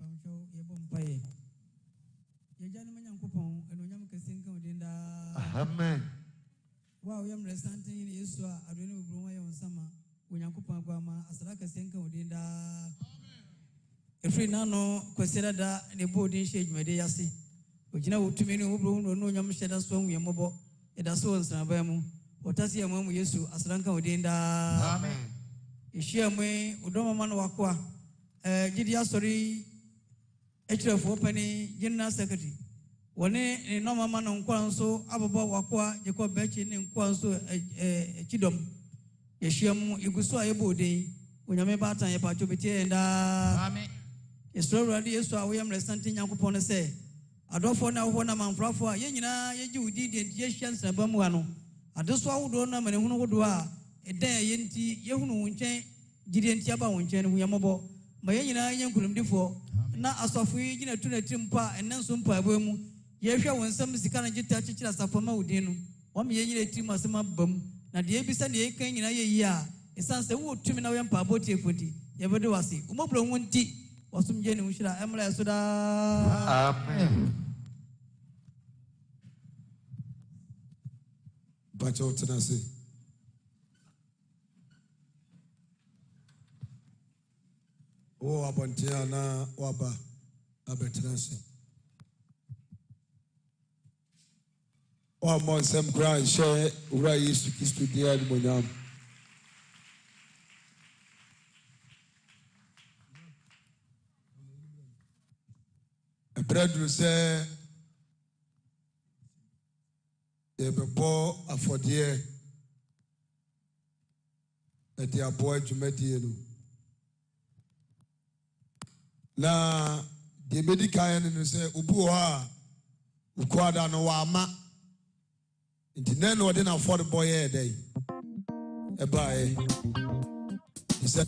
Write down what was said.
Pamcho, Yebompaye. Yajan Coupon, and Onyam Kasinko Dinda. Amen. Wow, Yam Resanting in Iswa, I don't know Bruma on summer, when Yakupa Guama, Asaraka Senko Dinda. If we now know, consider that the boarding shade Mediasi, which now to me no Yam Shedda Swung Yamobo, it has so and Sabamu, or Tassia Mamu Yesu, Asranka Dinda. Amen. Ishiame, Udoma Manwakwa, Gidia Sorry, HF Opening, General Secretary. One in normal man on Kwanso, Ababa Wakwa, Jacob Bechin, and Kwanso Chidom. Yeshiam, Igusua Ebode, when you may batten a patubiti and Amen. It's already so I am resenting Yankupon say. I don't for now one among Frafua, Yenina, you did it, Yeshians and Bamuano. I just saw Dona and who do a day Yenti, Yahunu Winchen, Gideon Tiaba Winchen, we are mobile. My Yenina Yankum before. Now as of we in a tuna timpa and then some pabum. Yesha when some Sikana Jita Chichas of Fama Udinu, 1 year team as a bum, Nadia Bisan Yakan in a year, it sounds the wood to me now and Paboti footy, Yabadoasi, Umobro Wunti, or some genuine Shira Emla Soda. Amen. But out to say. Oh, Abantiana, Waba, Abetanasi. One more some grand share, where I used to kiss to the Admonam. A bread will say, they be poor for dear at their boy to Mediano. Now, the medical and say, Ubua, Uquada no Wama. Inti neno wadena afford boy day. He said